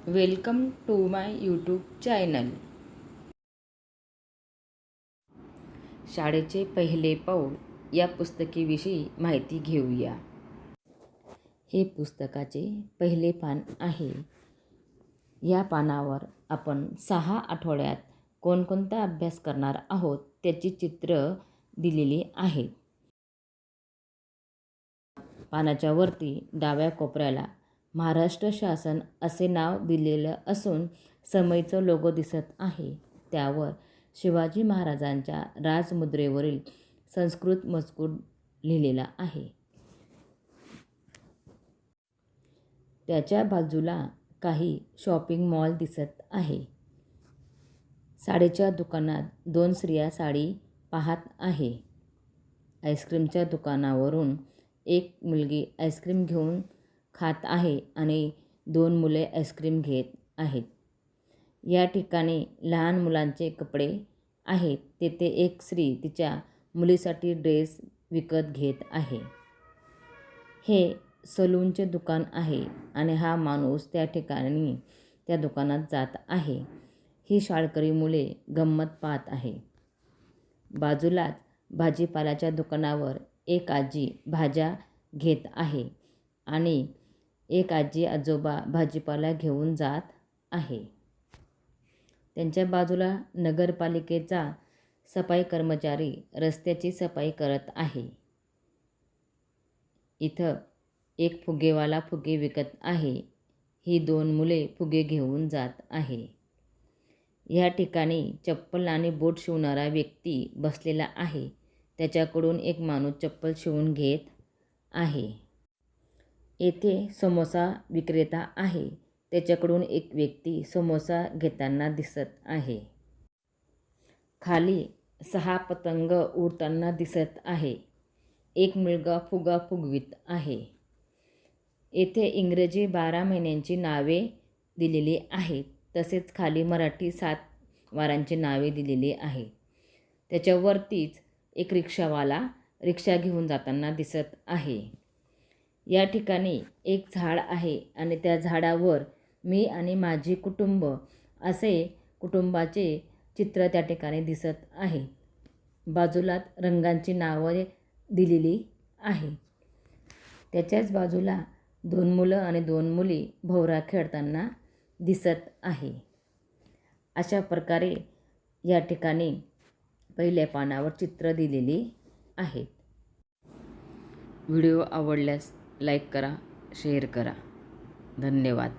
Welcome to my YouTube channel. शाळेचे पहिले पाऊल या पुस्तकाविषयी माहिती घेऊया. हे पुस्तकाचे पहिले पान आहे. या पानावर आपण 6 आठवड्यात कोणकोणता अभ्यास करणार आहोत त्याची चित्र दिलेली आहेत. पानाच्या वरती डाव्या कोपऱ्याला महाराष्ट्र शासन असे नाव दिलेलं असून समईचं लोगो दिसत आहे. त्यावर शिवाजी महाराजांच्या राजमुद्रेवरील संस्कृत मजकूर लिहिलेला आहे. त्याच्या बाजूला काही शॉपिंग मॉल दिसत आहे. साडीच्या दुकानात 2 स्त्रिया साडी पाहत आहे. आईस्क्रीमच्या दुकानावरून एक मुलगी आईस्क्रीम घेऊन खात आहे आणि 2 मुले आईस्क्रीम घेत आहेत. या ठिकाणी लहान मुलांचे कपडे आहेत. तेथे एक स्त्री तिच्या मुलीसाठी ड्रेस विकत घेत आहे. हे सलूनचे दुकान आहे आणि हा माणूस त्या ठिकाणी त्या दुकानात जात आहे. ही शाळकरी मुले गंमत पाहत आहे. बाजूलाच भाजीपाल्याच्या दुकानावर एक आजी भाज्या घेत आहे आणि एक आजी आजोबा भाजीपाला घेऊन जात आहे. त्यांच्या बाजूला नगरपालिकेचा सफाई कर्मचारी रस्त्याची सफाई करत आहे. इथं एक फुगेवाला फुगे विकत आहे. ही 2 मुले फुगे घेऊन जात आहे. या ठिकाणी चप्पल आणि बूट शिवणारा व्यक्ती बसलेला आहे. त्याच्याकडून एक माणूस चप्पल शिवून घेत आहे. येथे समोसा विक्रेता आहे. त्याच्याकडून एक व्यक्ती समोसा घेताना दिसत आहे. खाली 6 पतंग उडताना दिसत आहे. एक मुलगा फुगा फुगवीत आहे. येथे इंग्रजी 12 महिन्यांची नावे दिलेली आहेत. तसेच खाली मराठी 7 वारांची नावे दिलेली आहेत. त्याच्यावरतीच एक रिक्षावाला रिक्षा घेऊन जाताना दिसत आहे. या ठिकाणी एक झाड आहे आणि त्या झाडावर मी आणि माझे कुटुंब असे कुटुंबाचे चित्र त्या ठिकाणी दिसत आहे. बाजूलाच रंगांची नावे दिलेली आहे. त्याच्याच बाजूला 2 मुलं आणि 2 मुली भोवरा खेळताना दिसत आहे. अशा प्रकारे या ठिकाणी पहिल्या पानावर चित्र दिलेली आहेत. व्हिडिओ आवडल्यास लाईक करा, शेअर करा. धन्यवाद.